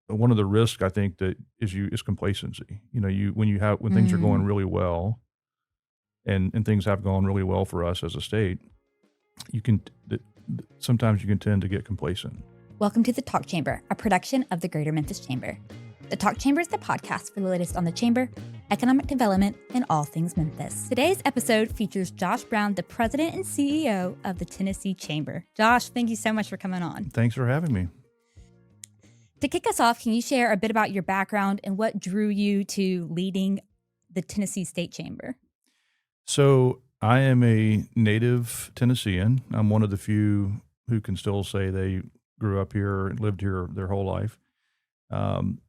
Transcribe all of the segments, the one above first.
one of the risks I think that is complacency. When things are going Mm. really well, and things have gone really well for us as a state, you can sometimes you can tend to get complacent. Welcome to the Talk Chamber, a production of the Greater Memphis Chamber. The Talk Chamber is the podcast for the latest on the Chamber, economic development, and all things Memphis. Today's episode features Josh Brown, the president and CEO of the Tennessee Chamber. Josh, thank you so much for coming on. Thanks for having me. To kick us off, can you share a bit about your background and what drew you to leading the Tennessee State Chamber? So I am a native Tennessean. I'm one of the few who can still say they grew up here and lived here their whole life. Um,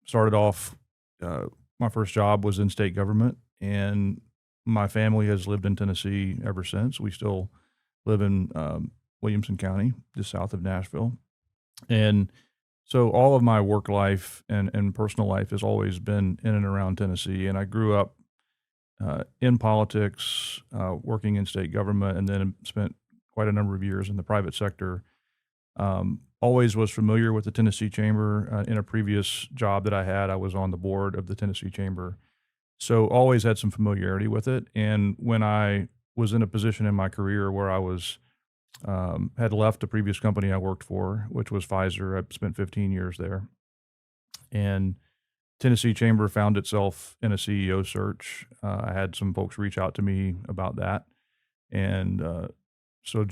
Started off, my first job was in state government, and my family has lived in Tennessee ever since. We still live in Williamson County, just south of Nashville. And so all of my work life and personal life has always been in and around Tennessee. And I grew up in politics, working in state government, and then spent quite a number of years in the private sector. Always was familiar with the Tennessee Chamber. In a previous job that I had, I was on the board of the Tennessee Chamber. So always had some familiarity with it. And when I was in a position in my career where I was had left the previous company I worked for, which was Pfizer, I spent 15 years there, and Tennessee Chamber found itself in a CEO search. I had some folks reach out to me about that, and so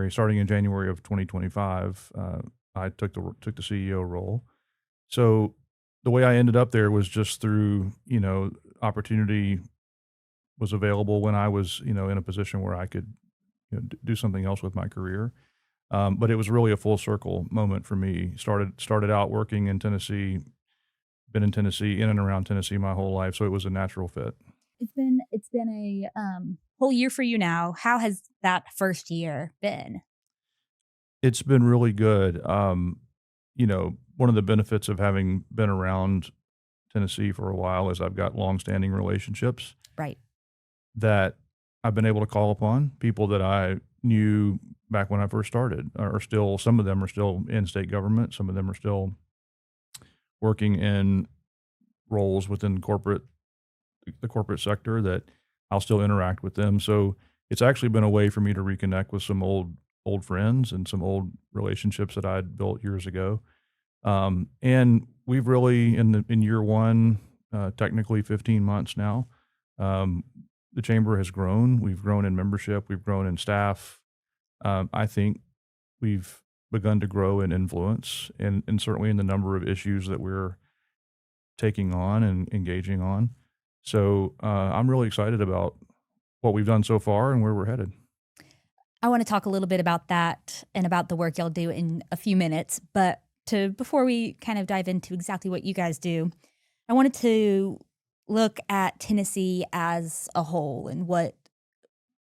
starting in January of 2025, I took the CEO role. So the way I ended up there was just through opportunity was available when I was in a position where I could do something else with my career. But it was really a full circle moment for me. Started out working in Tennessee, been in Tennessee, in and around Tennessee my whole life, so it was a natural fit. It's been a whole year for you now. How has that first year been? It's been really good. One of the benefits of having been around Tennessee for a while is I've got longstanding relationships Right. that I've been able to call upon. People that I knew back when I first started are still, some of them are still in state government. Some of them are still working in roles within the corporate sector that I'll still interact with them. So it's actually been a way for me to reconnect with some old friends and some old relationships that I'd built years ago. And we've really in year one, technically 15 months now, um, the chamber has grown. We've grown in membership. We've grown in staff. I think we've begun to grow in influence, and certainly in the number of issues that we're taking on and engaging on. So I'm really excited about what we've done so far and where we're headed. I want to talk a little bit about that and about the work y'all do in a few minutes. But before we kind of dive into exactly what you guys do, I wanted to look at Tennessee as a whole and what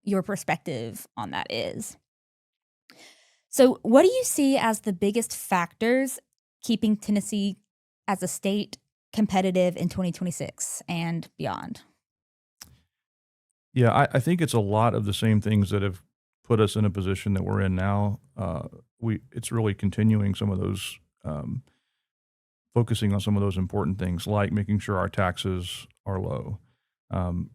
your perspective on that is. So, what do you see as the biggest factors keeping Tennessee as a state competitive in 2026 and beyond? Yeah, I think it's a lot of the same things that have put us in a position that we're in now. It's really continuing some of those, focusing on some of those important things, like making sure our taxes are low. Um,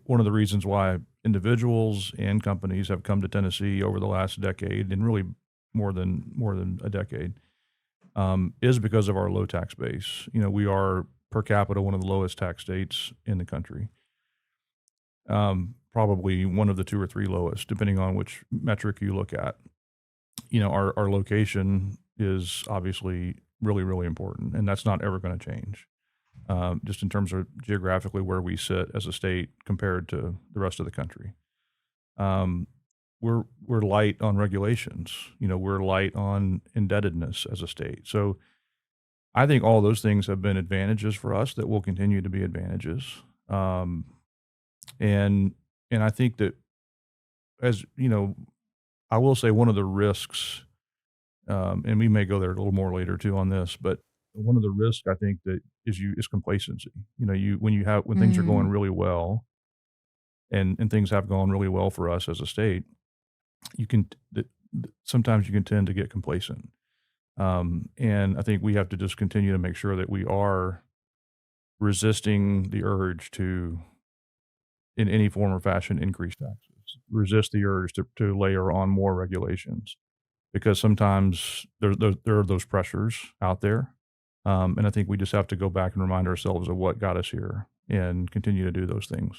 One of the reasons why individuals and companies have come to Tennessee over the last decade, and really more than a decade, is because of our low tax base. We are per capita one of the lowest tax states in the country. Probably one of the two or three lowest, depending on which metric you look at. Our location is obviously really, really important, and that's not ever going to change. Just in terms of geographically where we sit as a state compared to the rest of the country. Um, we're light on regulations. We're light on indebtedness as a state. So I think all those things have been advantages for us that will continue to be advantages. Um, and and I think that, as I will say one of the risks, and we may go there a little more later too on this, but one of the risks I think that is complacency. When things are going Mm. really well, and things have gone really well for us as a state, you can sometimes you can tend to get complacent. And I think we have to just continue to make sure that we are resisting the urge to, in any form or fashion, increase taxes, resist the urge to layer on more regulations because sometimes there are those pressures out there. And I think we just have to go back and remind ourselves of what got us here and continue to do those things.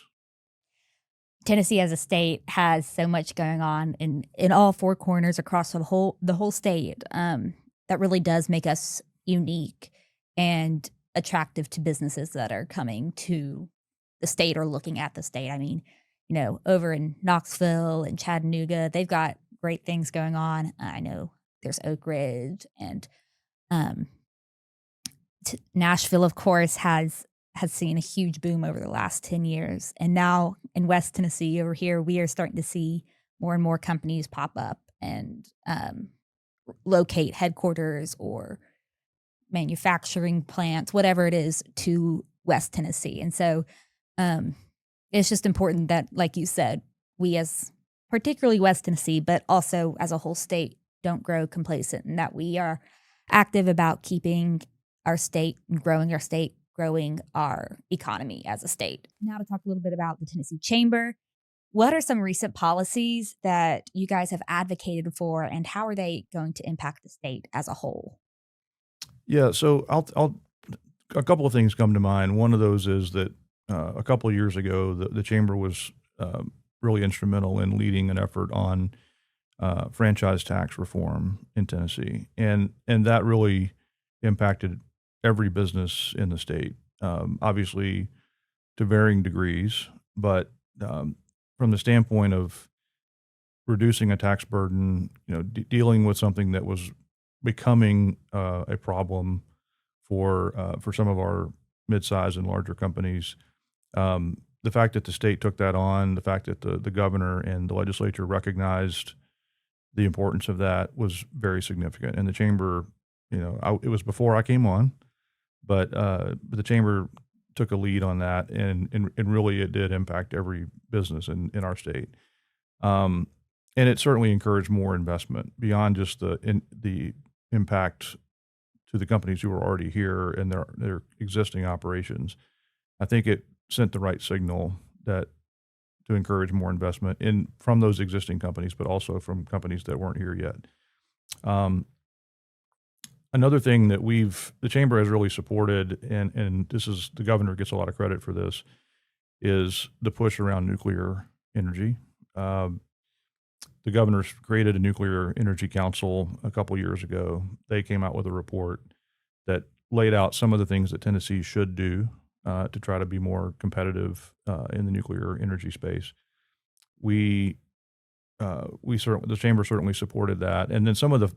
Tennessee as a state has so much going on in all four corners across the whole state, that really does make us unique and attractive to businesses that are coming to the state or looking at the state. I mean, over in Knoxville and Chattanooga, they've got great things going on. I know there's Oak Ridge and um, Nashville, of course, has seen a huge boom over the last 10 years. And now in West Tennessee over here, we are starting to see more and more companies pop up and locate headquarters or manufacturing plants, whatever it is, to West Tennessee. And so um, it's just important that, like you said, we as particularly West Tennessee, but also as a whole state, don't grow complacent and that we are active about keeping our state and growing our economy as a state. Now to talk a little bit about the Tennessee Chamber. What are some recent policies that you guys have advocated for and how are they going to impact the state as a whole? Yeah, so a couple of things come to mind. One of those is that a couple of years ago, the chamber was really instrumental in leading an effort on franchise tax reform in Tennessee, and that really impacted every business in the state, obviously to varying degrees, but from the standpoint of reducing a tax burden, dealing with something that was becoming a problem for some of our mid-sized and larger companies. The fact that the state took that on, the fact that the governor and the legislature recognized the importance of that was very significant. And the chamber, it was before I came on, but the chamber took a lead on that, and really it did impact every business in our state. And it certainly encouraged more investment beyond just the impact to the companies who were already here and their existing operations. I think it sent the right signal that to encourage more investment from those existing companies, but also from companies that weren't here yet. Another thing that the chamber has really supported, and this is the governor gets a lot of credit for this, is the push around nuclear energy. The governor's created a nuclear energy council a couple years ago. They came out with a report that laid out some of the things that Tennessee should do to try to be more competitive in the nuclear energy space. The chamber certainly supported that, and then some of the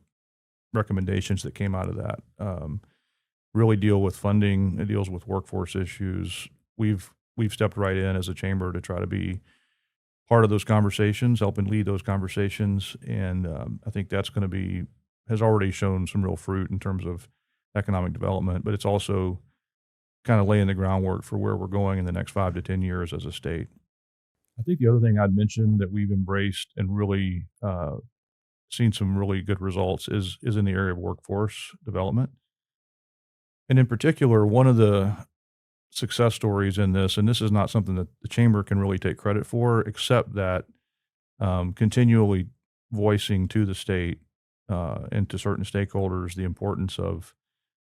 recommendations that came out of that really deal with funding. It deals with workforce issues. We've stepped right in as a chamber to try to be part of those conversations, helping lead those conversations, and I think that's going to has already shown some real fruit in terms of economic development, but it's also kind of laying the groundwork for where we're going in the next 5 to 10 years as a state. I think the other thing I'd mention that we've embraced and really seen some really good results is in the area of workforce development. And in particular, one of the success stories in this, and this is not something that the chamber can really take credit for, except that continually voicing to the state and to certain stakeholders the importance of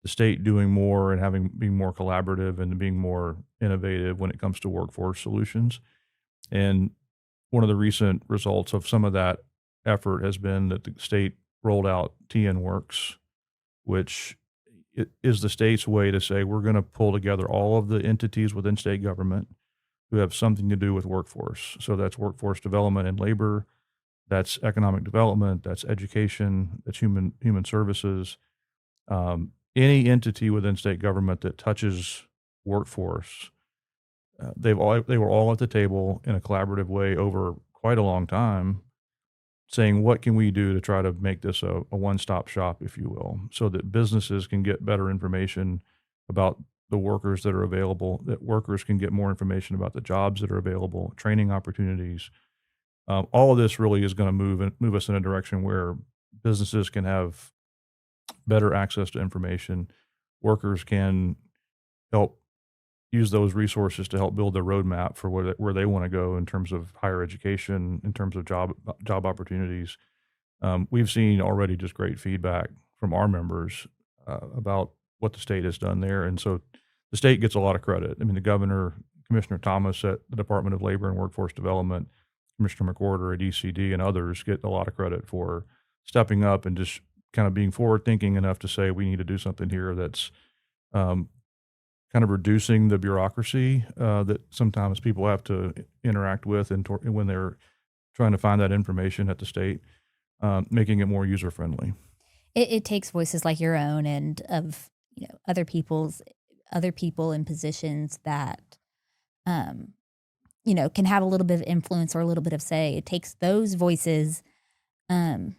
the state doing more and being more collaborative and being more innovative when it comes to workforce solutions. And one of the recent results of some of that effort has been that the state rolled out TN Works, which is the state's way to say we're going to pull together all of the entities within state government who have something to do with workforce. So that's workforce development and labor, that's economic development, that's education, that's human services. Any entity within state government that touches workforce, they were all at the table in a collaborative way over quite a long time, saying what can we do to try to make this a one-stop shop, if you will, so that businesses can get better information about the workers that are available, that workers can get more information about the jobs that are available, training opportunities. All of this really is going to move us in a direction where businesses can have better access to information. Workers can help use those resources to help build their roadmap for where they want to go in terms of higher education, in terms of job opportunities. We've seen already just great feedback from our members about what the state has done there, and so the state gets a lot of credit. I mean, the governor, Commissioner Thomas at the Department of Labor and Workforce Development, Commissioner McWhorter at ECD, and others get a lot of credit for stepping up and just kind of being forward thinking enough to say we need to do something here that's kind of reducing the bureaucracy that sometimes people have to interact with when they're trying to find that information at the state, making it more user friendly. It takes voices like your own and of other people in positions that can have a little bit of influence or a little bit of say. It takes those voices to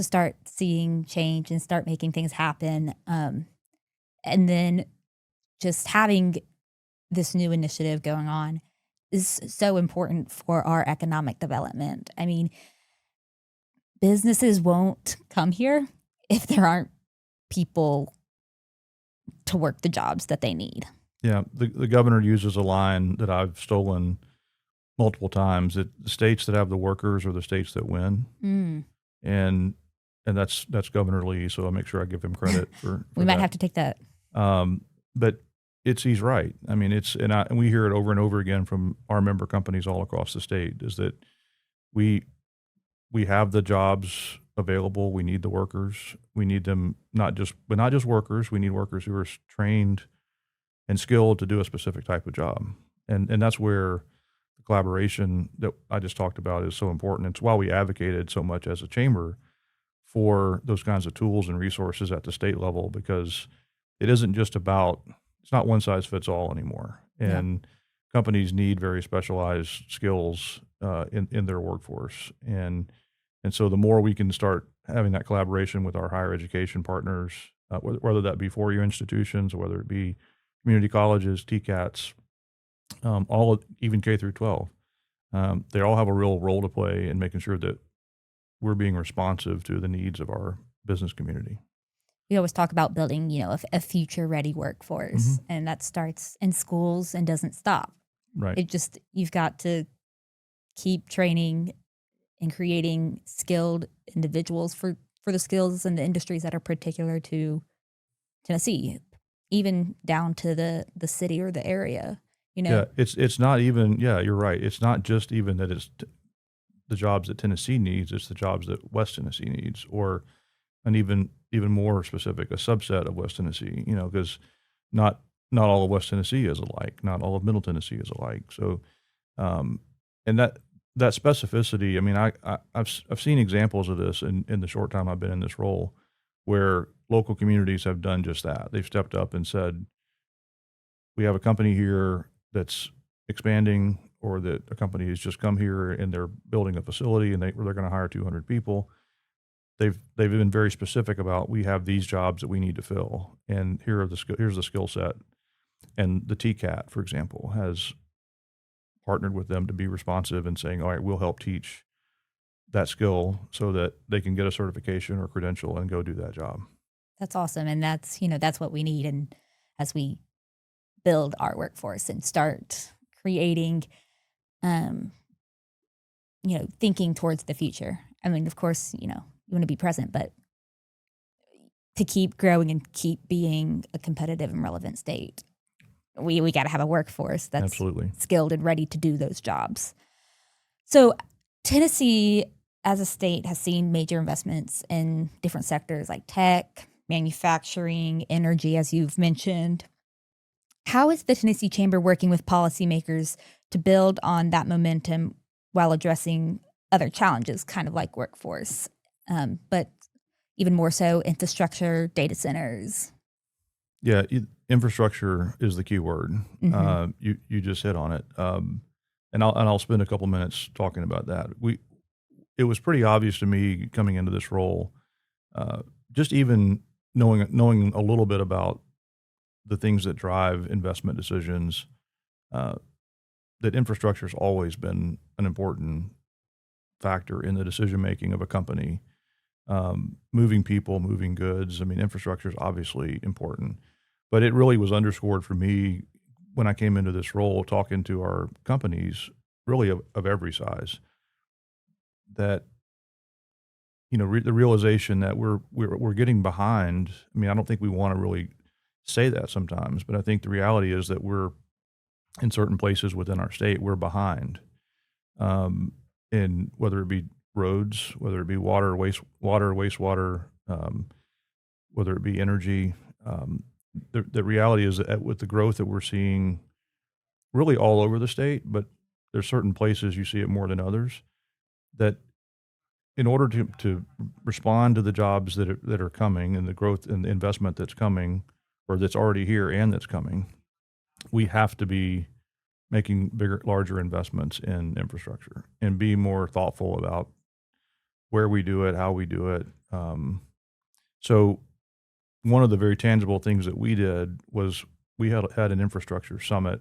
start seeing change and start making things happen. And then just having this new initiative going on is so important for our economic development. I mean, businesses won't come here if there aren't people to work the jobs that they need. Yeah, the governor uses a line that I've stolen multiple times, that the states that have the workers are the states that win. And that's Governor Lee, so I'll make sure I give him credit for we might have to take that. But he's right. I mean, and we hear it over and over again from our member companies all across the state, is that we have the jobs available. We need the workers. We need them not just workers. We need workers who are trained and skilled to do a specific type of job. And that's where the collaboration that I just talked about is so important. It's why we advocated so much as a chamber for those kinds of tools and resources at the state level, because it isn't just about, it's not one size fits all anymore. And companies need very specialized skills in their workforce. And so the more we can start having that collaboration with our higher education partners, whether that be four-year institutions or whether it be community colleges, TCATs, even K through 12, they all have a real role to play in making sure that we're being responsive to the needs of our business community. We always talk about building, a future-ready workforce, and that starts in schools and doesn't stop. Right. You've got to keep training and creating skilled individuals for the skills and the industries that are particular to Tennessee, even down to the city or the area. Yeah, it's not even. Yeah, you're right. It's not just even that it's the jobs that Tennessee needs. It's the jobs that West Tennessee needs, or an even more specific, a subset of West Tennessee. Because not all of West Tennessee is alike. Not all of Middle Tennessee is alike. So, and that specificity. I mean, I've seen examples of this in the short time I've been in this role, where local communities have done just that. They've stepped up and said, we have a company here that's expanding, or that a company has just come here and they're building a facility and they're going to hire 200 people. They've been very specific about, we have these jobs that we need to fill, and here's the skill set. And the TCAT, for example, has partnered with them to be responsive and saying, all right, we'll help teach that skill so that they can get a certification or credential and go do that job. That's awesome. And that's what we need. And as we build our workforce and start creating, thinking towards the future. I mean, of course, you want to be present, but to keep growing and keep being a competitive and relevant state, we got to have a workforce that's absolutely skilled and ready to do those jobs. So Tennessee as a state has seen major investments in different sectors like tech, manufacturing, energy, as you've mentioned. How is the Tennessee Chamber working with policymakers to build on that momentum while addressing other challenges, kind of like workforce, but even more so infrastructure, data centers? Yeah, infrastructure is the key word. You just hit on it, and I'll spend a couple minutes talking about that. It was pretty obvious to me coming into this role, just even knowing a little bit about the things that drive investment decisions, that infrastructure has always been an important factor in the decision making of a company. moving people, moving goods. I mean, infrastructure is obviously important, but it really was underscored for me when I came into this role, talking to our companies, really of every size, that the realization that we're getting behind. I mean, I don't think we want to really say that sometimes, but I think the reality is that we're in certain places within our state, we're behind. In whether it be roads, whether it be wastewater, whether it be energy. The reality is that with the growth that we're seeing really all over the state, but there's certain places you see it more than others, that in order to respond to the jobs that are coming and the growth and the investment that's coming, or that's already here and that's coming, we have to be making bigger, larger investments in infrastructure and be more thoughtful about where we do it, how we do it. So one of the very tangible things that we did was we had an infrastructure summit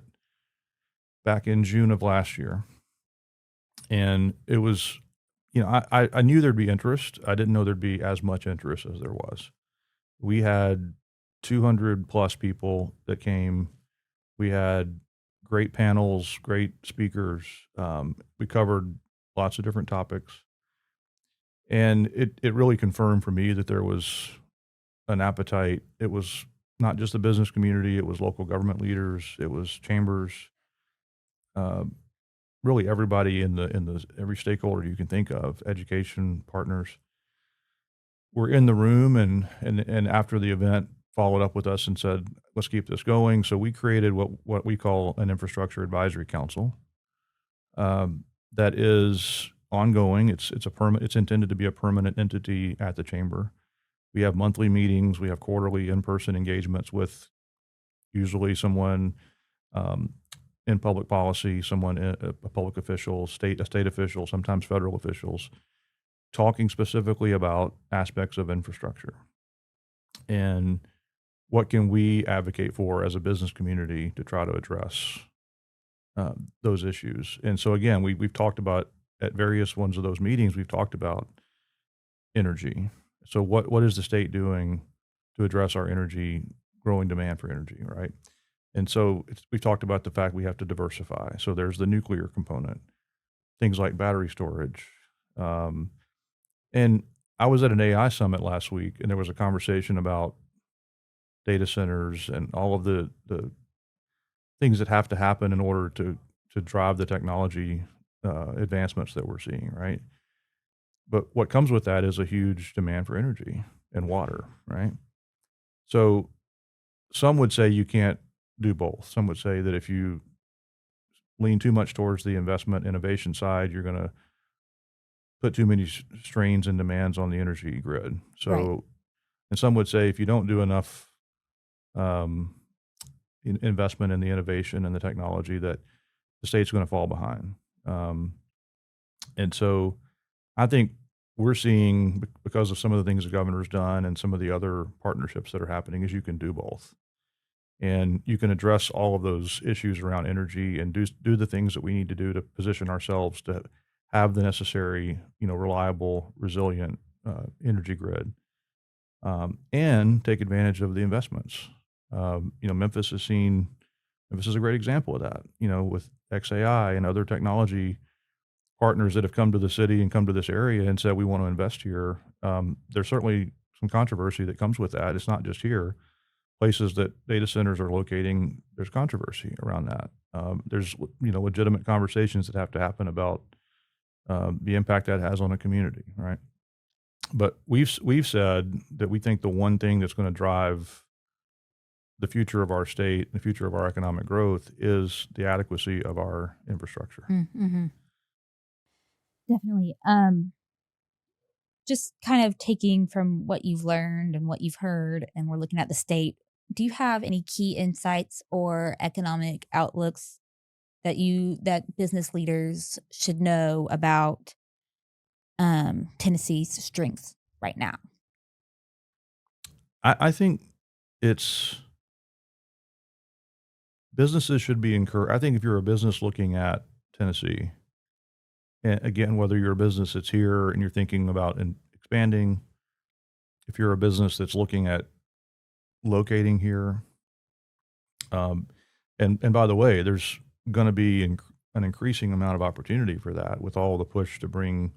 back in June of last year. And it was, I knew there'd be interest. I didn't know there'd be as much interest as there was. We had 200 plus people that came. We had great panels, great speakers. We covered lots of different topics. And it really confirmed for me that there was an appetite. It was not just the business community, it was local government leaders, it was chambers, really everybody in the every stakeholder you can think of, education partners were in the room, and after the event followed up with us and said, let's keep this going. So we created what we call an infrastructure advisory council, that is ongoing. It's intended to be a permanent entity at the chamber. We have monthly meetings. We have quarterly in-person engagements with usually someone in public policy, someone, a public official, a state official, sometimes federal officials, talking specifically about aspects of infrastructure and what can we advocate for as a business community to try to address those issues. And so again, we've talked about, at various ones of those meetings, we've talked about energy. So what is the state doing to address our growing demand for energy, right? And so we've talked about the fact we have to diversify. So there's the nuclear component, things like battery storage. And I was at an AI summit last week, and there was a conversation about data centers and all of the things that have to happen in order to drive the technology advancements that we're seeing, right? But what comes with that is a huge demand for energy and water, right? So some would say you can't do both. Some would say that if you lean too much towards the investment innovation side, you're going to put too many strains and demands on the energy grid. So, Right. and some would say if you don't do enough investment in the innovation and the technology, that the state's going to fall behind. And so I think we're seeing, because of some of the things the governor's done and some of the other partnerships that are happening, is you can do both. And you can address all of those issues around energy and do the things that we need to do to position ourselves to have the necessary, reliable, resilient energy grid, and take advantage of the investments. Memphis is a great example of that, with XAI and other technology partners that have come to the city and come to this area and said, we want to invest here. There's certainly some controversy that comes with that. It's not just here. Places that data centers are locating, there's controversy around that. There's, legitimate conversations that have to happen about the impact that has on a community, right? But we've said that we think the one thing that's going to drive the future of our state, the future of our economic growth, is the adequacy of our infrastructure. Mm-hmm. Definitely. Just kind of taking from what you've learned and what you've heard, and we're looking at the state. Do you have any key insights or economic outlooks that business leaders should know about Tennessee's strengths right now? I think it's businesses should be encouraged. I think if you're a business looking at Tennessee, and again, whether you're a business that's here and you're thinking about expanding, if you're a business that's looking at locating here, um, and by the way, there's going to be an increasing amount of opportunity for that with all the push to bring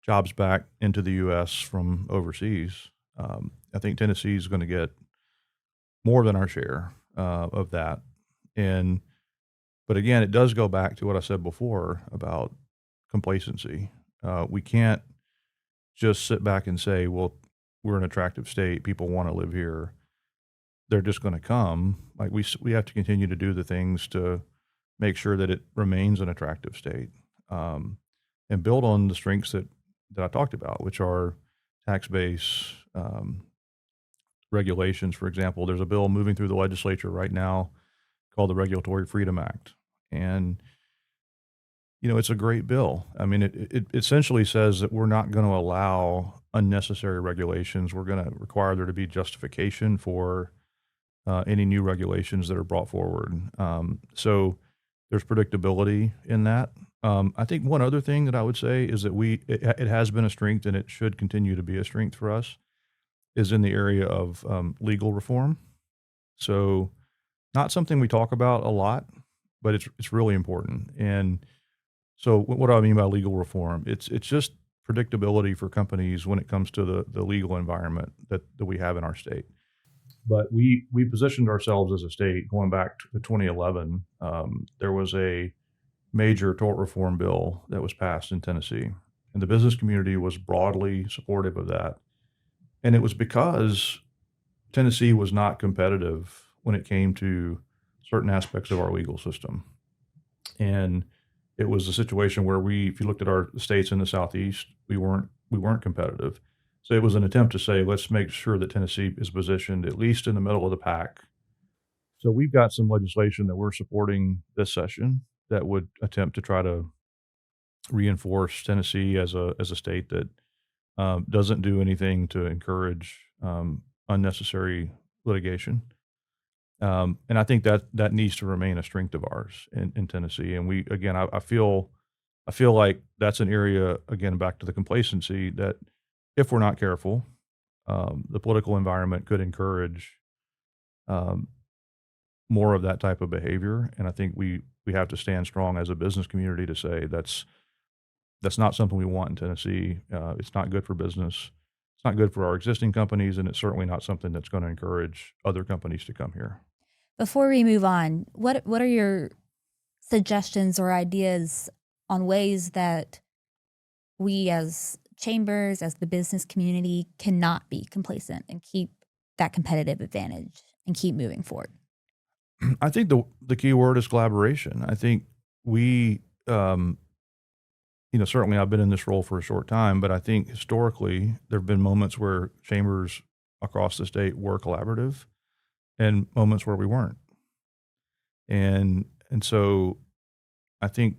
jobs back into the U.S. from overseas. I think Tennessee is going to get more than our share of that. And but again, it does go back to what I said before about complacency. We can't just sit back and say, "Well, we're an attractive state. People want to live here. They're just going to come." Like we have to continue to do the things to make sure that it remains an attractive state, and build on the strengths that I talked about, which are tax base, regulations. For example, there's a bill moving through the legislature right now called the Regulatory Freedom Act, and it's a great bill. I mean, it essentially says that we're not going to allow unnecessary regulations. We're going to require there to be justification for any new regulations that are brought forward. So there's predictability in that. I think one other thing that I would say is that it has been a strength and it should continue to be a strength for us is in the area of legal reform. So not something we talk about a lot, but it's really important. And so what do I mean by legal reform? It's just predictability for companies when it comes to the legal environment that we have in our state. But we positioned ourselves as a state going back to 2011. There was a major tort reform bill that was passed in Tennessee, and the business community was broadly supportive of that. And it was because Tennessee was not competitive when it came to certain aspects of our legal system. And it was a situation where if you looked at our states in the Southeast, we weren't competitive. So it was an attempt to say, let's make sure that Tennessee is positioned at least in the middle of the pack. So we've got some legislation that we're supporting this session that would attempt to try to reinforce Tennessee as a state that doesn't do anything to encourage unnecessary litigation. And I think that needs to remain a strength of ours in Tennessee. And I feel like that's an area, again, back to the complacency, that if we're not careful, the political environment could encourage um, more of that type of behavior. And I think we have to stand strong as a business community to say that's not something we want in Tennessee. It's not good for business. It's not good for our existing companies, and it's certainly not something that's going to encourage other companies to come here. Before we move on, what are your suggestions or ideas on ways that we as chambers, as the business community, cannot be complacent and keep that competitive advantage and keep moving forward? I think the key word is collaboration. I think we, certainly I've been in this role for a short time, but I think historically there have been moments where chambers across the state were collaborative and moments where we weren't. And so I think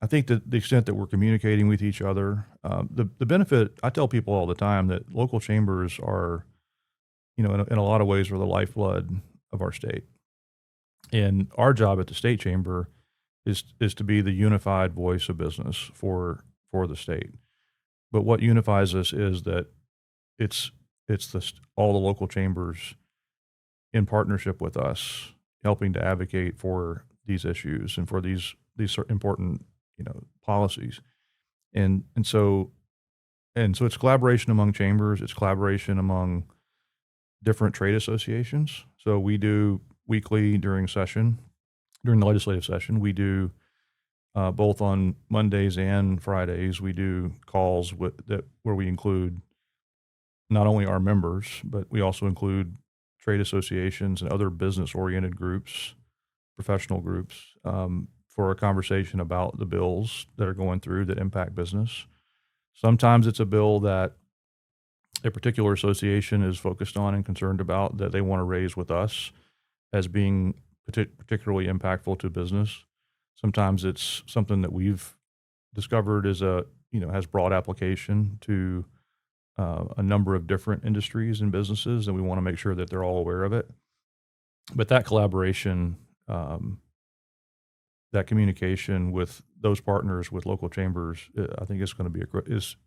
that the extent that we're communicating with each other, the benefit, I tell people all the time that local chambers are, in a lot of ways, are the lifeblood of our state. And our job at the state chamber is to be the unified voice of business for the state. But what unifies us is that it's all the local chambers in partnership with us, helping to advocate for these issues and for these important policies. And so it's collaboration among chambers. It's collaboration among different trade associations. So we do weekly during the legislative session, we do both on Mondays and Fridays. We do calls where we include not only our members, but we also include trade associations and other business-oriented groups, professional groups, for a conversation about the bills that are going through that impact business. Sometimes it's a bill that a particular association is focused on and concerned about that they want to raise with us as being particularly impactful to business. Sometimes it's something that we've discovered has broad application to a number of different industries and businesses, and we want to make sure that they're all aware of it. But that collaboration, that communication with those partners with local chambers, I think it's going to be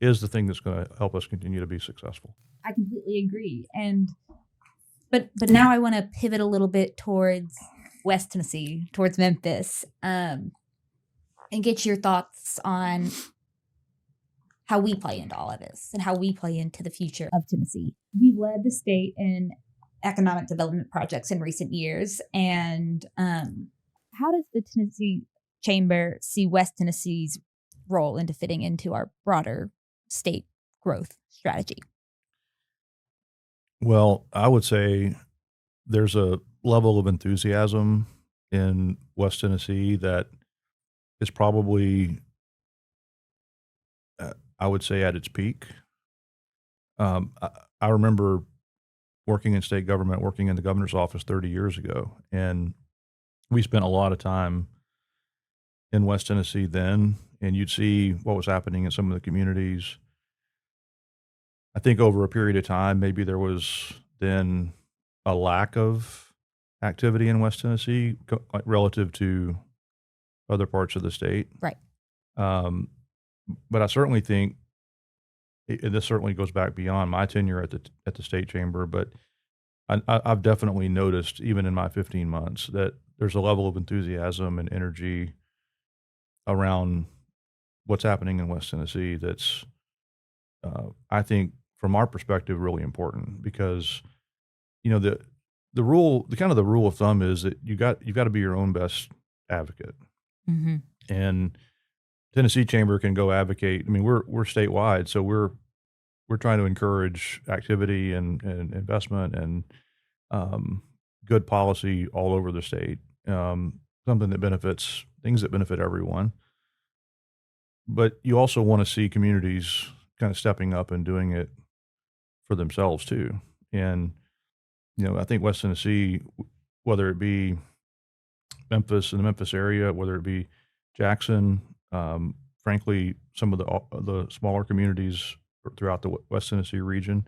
is the thing that's going to help us continue to be successful. I completely agree. And but now I want to pivot a little bit towards West Tennessee, towards Memphis, and get your thoughts on how we play into all of this and how we play into the future of Tennessee. We've led the state in economic development projects in recent years. And how does the Tennessee Chamber see West Tennessee's role into fitting into our broader state growth strategy? Well, I would say there's a level of enthusiasm in West Tennessee that is probably, I would say, at its peak. I remember working in state government, working in the governor's office 30 years ago, and we spent a lot of time in West Tennessee then, and you'd see what was happening in some of the communities. I think over a period of time, maybe there was then a lack of activity in West Tennessee like relative to other parts of the state. Right. Um, but I certainly think this certainly goes back beyond my tenure at the state chamber. But I've definitely noticed, even in my 15 months, that there's a level of enthusiasm and energy around what's happening in West Tennessee that's, I think, from our perspective, really important because the rule of thumb is that you've got to be your own best advocate. Mm-hmm. And Tennessee Chamber can go advocate. I mean, we're statewide, so we're trying to encourage activity and investment and good policy all over the state. Something that benefits things that benefit everyone. But you also want to see communities kind of stepping up and doing it for themselves too. And I think West Tennessee, whether it be Memphis in the Memphis area, whether it be Jackson, frankly, some of the smaller communities throughout the West Tennessee region,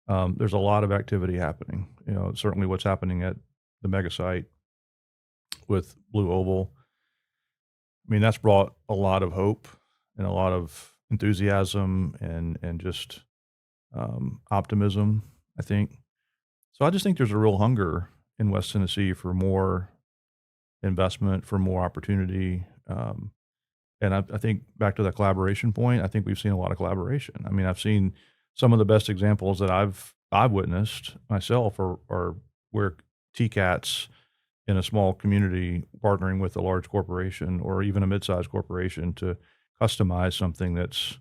there's a lot of activity happening. Certainly what's happening at the mega site with Blue Oval. I mean, that's brought a lot of hope and a lot of enthusiasm and just optimism, I think. So I just think there's a real hunger in West Tennessee for more investment, for more opportunity. And I think back to that collaboration point, I think we've seen a lot of collaboration. I mean, I've seen some of the best examples that I've witnessed myself are where TCATs in a small community partnering with a large corporation or even a mid-sized corporation to customize something that's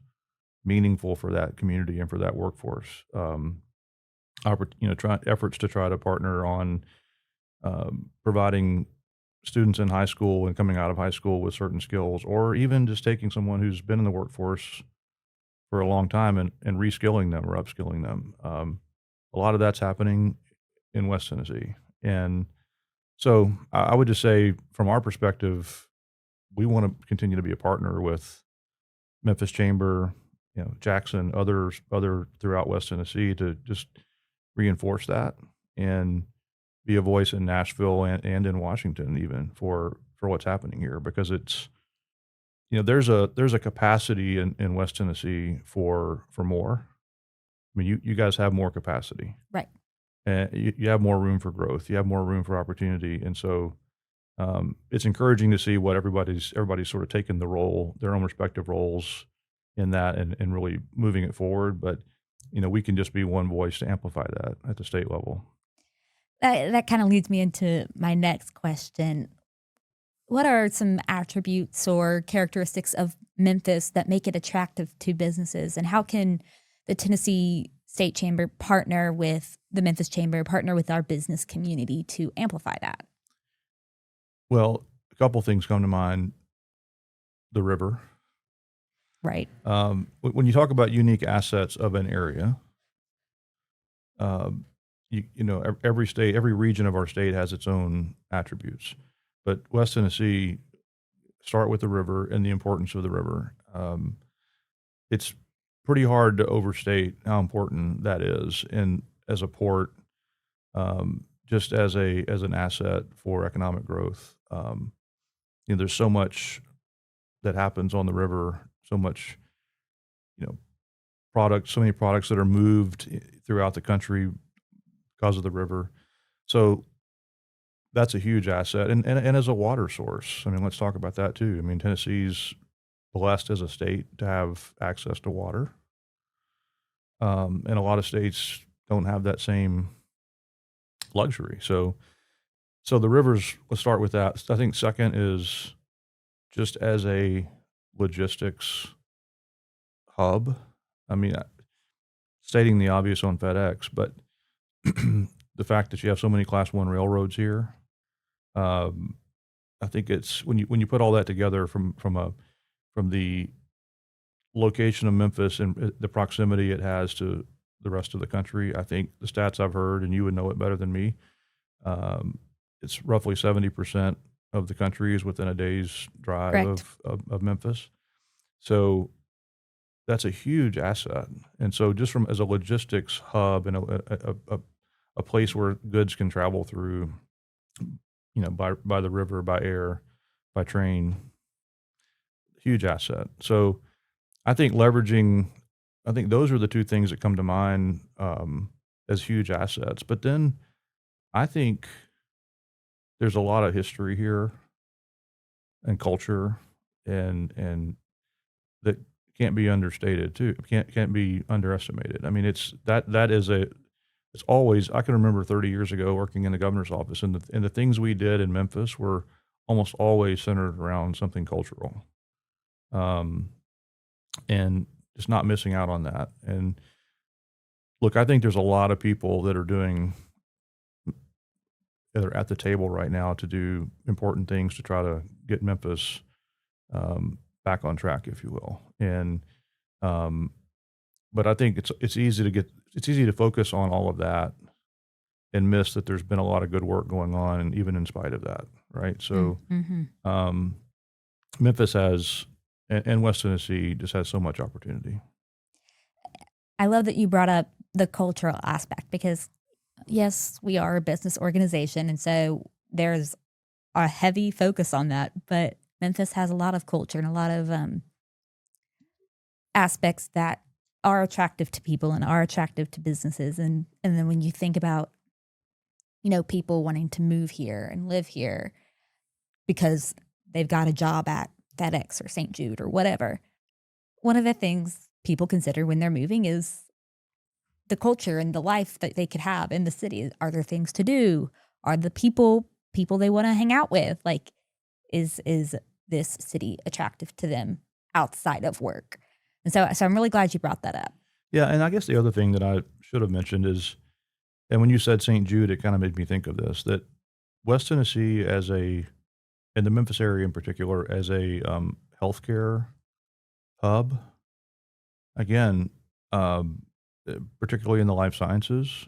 meaningful for that community and for that workforce. Efforts to try to partner on providing students in high school and coming out of high school with certain skills, or even just taking someone who's been in the workforce for a long time and reskilling them or upskilling them. A lot of that's happening in West Tennessee. And so I would just say from our perspective, we want to continue to be a partner with Memphis Chamber, Jackson, other throughout West Tennessee to just reinforce that and be a voice in Nashville and in Washington even for what's happening here because it's there's a capacity in West Tennessee for more. I mean, you guys have more capacity, Right. and you have more room for growth. You have more room for opportunity, and so it's encouraging to see what everybody's sort of taking their own respective roles in that and really moving it forward. But we can just be one voice to amplify that at the state level. That kind of leads me into my next question. What are some attributes or characteristics of Memphis that make it attractive to businesses? And how can the Tennessee State Chamber partner with the Memphis Chamber, partner with our business community to amplify that? Well, a couple things come to mind. The river. Right. When you talk about unique assets of an area, every state, every region of our state has its own attributes. But West Tennessee, start with the river and the importance of the river. It's pretty hard to overstate how important that is, and as a port, just as an asset for economic growth. There's so much that happens on the river, so much, you know, so many products that are moved throughout the country because of the river. So that's a huge asset. And as a water source, I mean, let's talk about that too. I mean, Tennessee's blessed as a state to have access to water. And a lot of states don't have that same luxury. So the rivers, let's start with that. I think second is just as a logistics hub. I mean, stating the obvious on FedEx, but the fact that you have so many Class 1 railroads here, um, I think it's when you put all that together from the location of Memphis and the proximity it has to the rest of the country. I think the stats I've heard, and you would know it better than me, um, it's roughly 70% of the country is within a day's drive Correct. of Memphis. So that's a huge asset. And so just from as a logistics hub and a place where goods can travel through, by the river, by air, by train, huge asset. So I think I think those are the two things that come to mind as huge assets. But then I think there's a lot of history here and culture and that can't be understated too. Can't be underestimated. I mean, it's always, I can remember 30 years ago working in the governor's office, and the things we did in Memphis were almost always centered around something cultural. Um, and just not missing out on that. And look, I think there's a lot of people that are at the table right now to do important things to try to get Memphis back on track, if you will. And um, but I think it's easy to focus on all of that and miss that there's been a lot of good work going on, and even in spite of that, right? So Mm-hmm. um, Memphis has and West Tennessee just has so much opportunity. I love that you brought up the cultural aspect because, yes, we are a business organization. And so there's a heavy focus on that. But Memphis has a lot of culture and a lot of aspects that are attractive to people and are attractive to businesses. And then when you think about, people wanting to move here and live here because they've got a job at FedEx or St. Jude or whatever, one of the things people consider when they're moving is the culture and the life that they could have in the city. Are there things to do? Are the people they want to hang out with? Like, is this city attractive to them outside of work? And so I'm really glad you brought that up. Yeah, and I guess the other thing that I should have mentioned is, and when you said St. Jude, it kind of made me think of this, that West Tennessee in the Memphis area in particular, as a healthcare hub, again, particularly in the life sciences,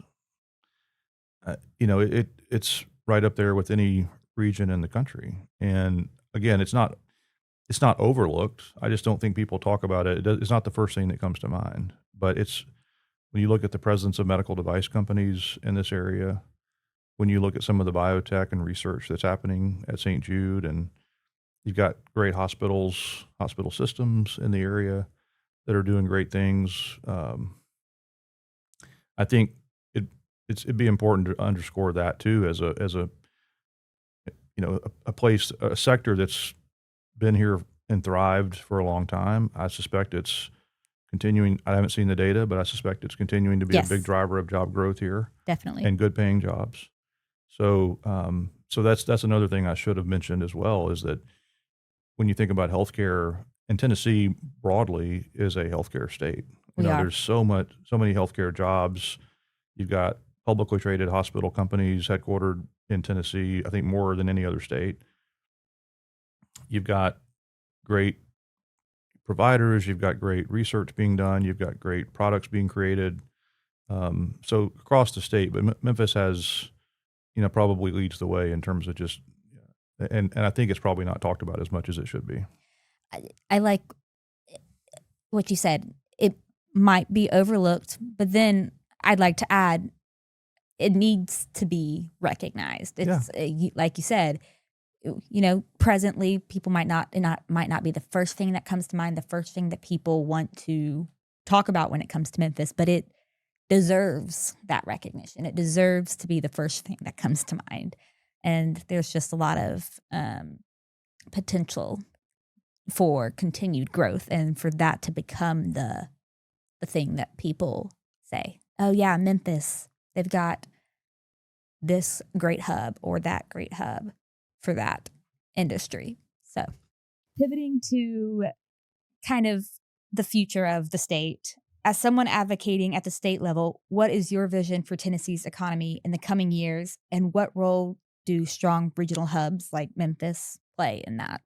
it's right up there with any region in the country. And again, it's not overlooked. I just don't think people talk about it. It's not the first thing that comes to mind, but it's when you look at the presence of medical device companies in this area, when you look at some of the biotech and research that's happening at St. Jude, and you've got great hospital systems in the area that are doing great things. I think it'd be important to underscore that too, as a place, a sector that's been here and thrived for a long time. I suspect it's continuing. I haven't seen the data, but I suspect it's continuing to be a big Yes, driver of job growth here definitely. and good paying jobs. So that's another thing I should have mentioned as well, is that when you think about healthcare, and Tennessee broadly is a healthcare state. We are. There's so many healthcare jobs. You've got publicly traded hospital companies headquartered in Tennessee, I think more than any other state. You've got great providers. You've got great research being done. You've got great products being created. So across the state, but Memphis has, probably leads the way in terms of just, and I think it's probably not talked about as much as it should be. I like what you said. It might be overlooked, but then I'd like to add it needs to be recognized. Yeah. It's like you said, presently people might not be the first thing that comes to mind, the first thing that people want to talk about when it comes to Memphis, but it deserves that recognition. It deserves to be the first thing that comes to mind. And there's just a lot of potential for continued growth and for that to become the thing that people say, oh yeah, Memphis, they've got this great hub or that great hub for that industry. So pivoting to kind of the future of the state, as someone advocating at the state level, what is your vision for Tennessee's economy in the coming years, and what role do strong regional hubs like Memphis play in that?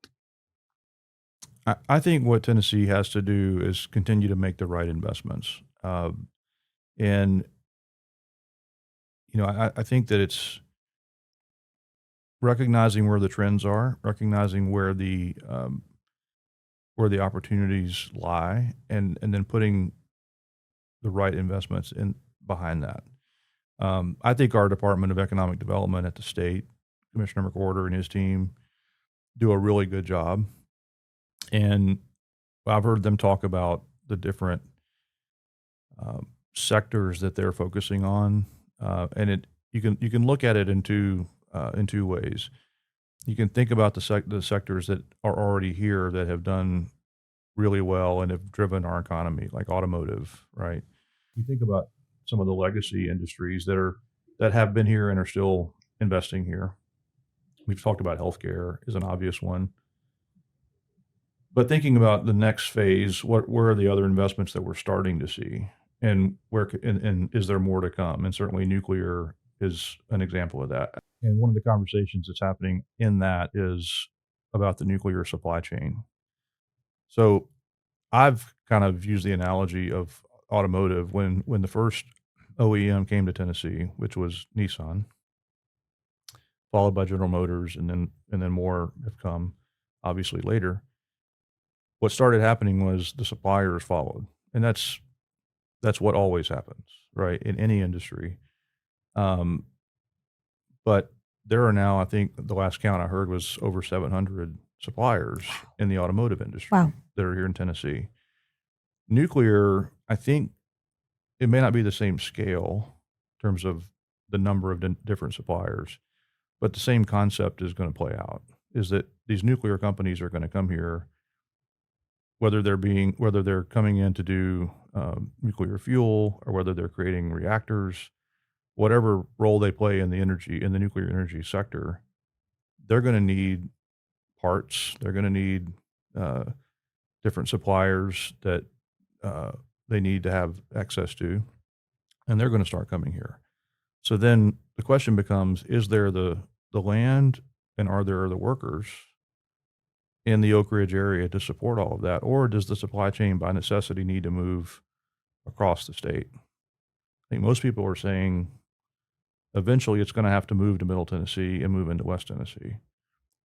I think what Tennessee has to do is continue to make the right investments. And, I think that it's recognizing where the trends are, recognizing where the opportunities lie, and then putting the right investments in behind that. I think our Department of Economic Development at the state, Commissioner McWhorter and his team, do a really good job. And I've heard them talk about the different sectors that they're focusing on, and you can look at it in two ways. You can think about the sectors that are already here that have done really well and have driven our economy, like automotive, right? You think about some of the legacy industries that have been here and are still investing here. We've talked about healthcare is an obvious one. But thinking about the next phase, where are the other investments that we're starting to see, and and is there more to come? And certainly nuclear is an example of that. And one of the conversations that's happening in that is about the nuclear supply chain. So I've kind of used the analogy of automotive when the first OEM came to Tennessee, which was Nissan, followed by General Motors, and then more have come obviously later. What started happening was the suppliers followed, and that's what always happens, right, in any industry. Um, but there are now, I think the last count I heard was over 700 suppliers in the automotive industry Wow. that are here in Tennessee. Nuclear, I think it may not be the same scale in terms of the number of different suppliers, but the same concept is going to play out. Is that these nuclear companies are going to come here, whether they're coming in to do nuclear fuel or whether they're creating reactors, whatever role they play in the nuclear energy sector, they're going to need parts. They're going to need uh, different suppliers that they need to have access to, and they're going to start coming here. So then the question becomes: is there the land, and are there the workers in the Oak Ridge area to support all of that, or does the supply chain by necessity need to move across the state? I think most people are saying eventually it's going to have to move to Middle Tennessee and move into West Tennessee.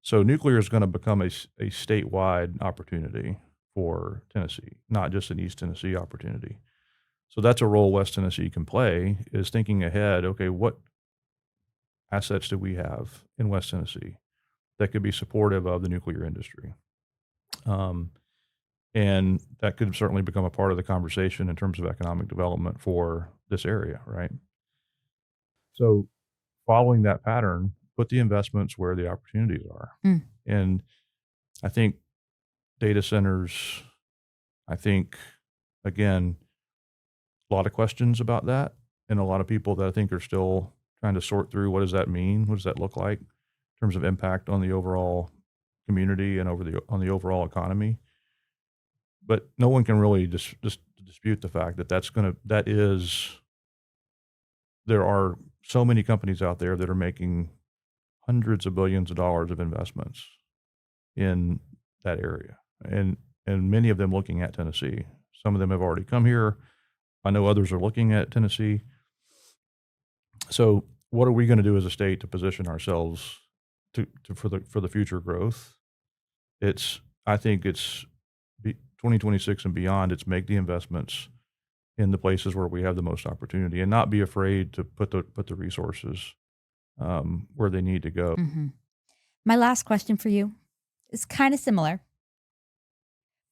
So nuclear is going to become a statewide opportunity for Tennessee, not just an East Tennessee opportunity. So that's a role West Tennessee can play, is thinking ahead. Okay, what assets do we have in West Tennessee that could be supportive of the nuclear industry? And that could certainly become a part of the conversation in terms of economic development for this area, right? So following that pattern, put the investments where the opportunities are. Mm. And I think data centers, again, a lot of questions about that, and a lot of people that I think are still trying to sort through what does that mean? What does that look like in terms of impact on the overall community and on the overall economy? But no one can really just dispute the fact that there are so many companies out there that are making hundreds of billions of dollars of investments in that area, and many of them looking at Tennessee. Some of them have already come here. I know others are looking at Tennessee. So what are we going to do as a state to position ourselves for the future growth? I think it's 2026 and beyond. It's make the investments in the places where we have the most opportunity, and not be afraid to put the resources where they need to go. Mm-hmm. My last question for you is kind of similar,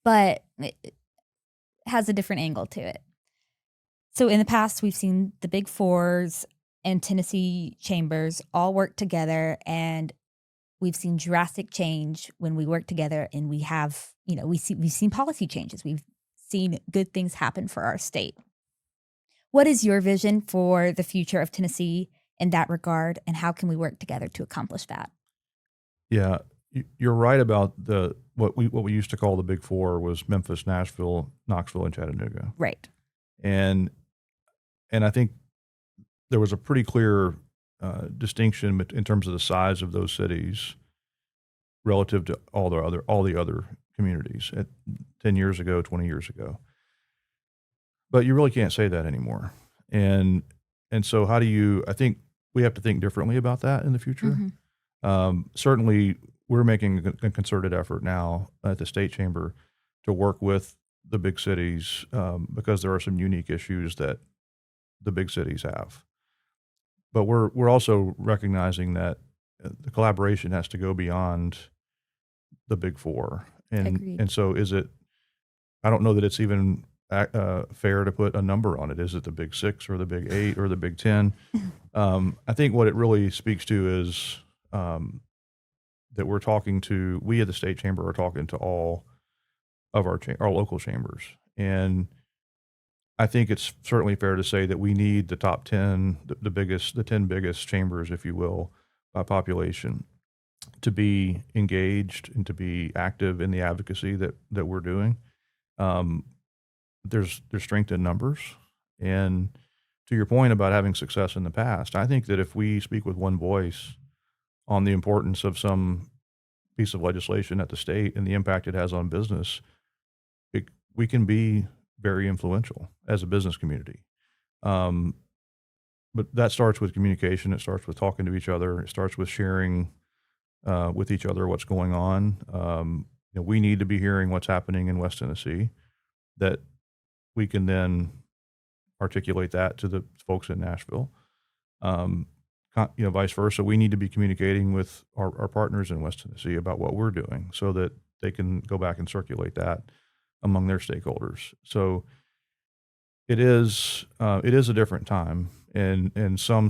but it has a different angle to it. So in the past, we've seen the Big Fours and Tennessee chambers all work together, and we've seen drastic change when we work together, and we have, we've seen policy changes. We've seen good things happen for our state. What is your vision for the future of Tennessee in that regard, and how can we work together to accomplish that? Yeah, you're right about what we used to call the Big Four was Memphis, Nashville, Knoxville, and Chattanooga. Right. And I think there was a pretty clear distinction in terms of the size of those cities relative to all the other communities 10 years ago, 20 years ago. But you really can't say that anymore. And so I think we have to think differently about that in the future. Mm-hmm. Certainly, we're making a concerted effort now at the state chamber to work with the big cities because there are some unique issues that the big cities have. But we're also recognizing that the collaboration has to go beyond the Big Four. Agreed. And so I don't know that it's even fair to put a number on it. Is it the Big Six or the Big Eight or the Big 10? I think what it really speaks to is that we at the state chamber are talking to all of our local chambers. And I think it's certainly fair to say that we need the top 10, the 10 biggest chambers, if you will, by population, to be engaged and to be active in the advocacy that we're doing. There's strength in numbers. And to your point about having success in the past, I think that if we speak with one voice on the importance of some piece of legislation at the state and the impact it has on business, we can be very influential as a business community. But that starts with communication. It starts with talking to each other. It starts with sharing with each other what's going on. We need to be hearing what's happening in West Tennessee, that we can then articulate that to the folks in Nashville. Vice versa, we need to be communicating with our partners in West Tennessee about what we're doing so that they can go back and circulate that among their stakeholders. So it is a different time, and some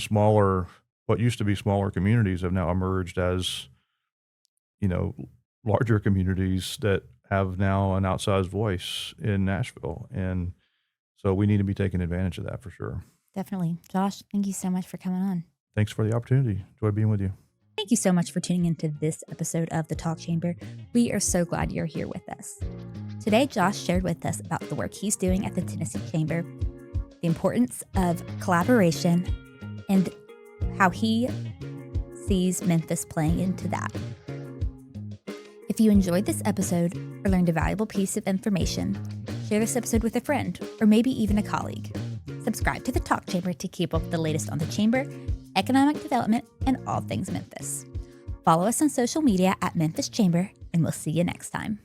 what used to be smaller communities have now emerged as, larger communities that have now an outsized voice in Nashville. And so we need to be taking advantage of that for sure. Definitely. Josh, thank you so much for coming on. Thanks for the opportunity. Enjoy being with you. Thank you so much for tuning into this episode of The Talk Chamber. We are so glad you're here with us. Today, Josh shared with us about the work he's doing at the Tennessee Chamber, the importance of collaboration, and how he sees Memphis playing into that. If you enjoyed this episode or learned a valuable piece of information, share this episode with a friend or maybe even a colleague. Subscribe to The Talk Chamber to keep up with the latest on the Chamber, economic development, and all things Memphis. Follow us on social media at Memphis Chamber, and we'll see you next time.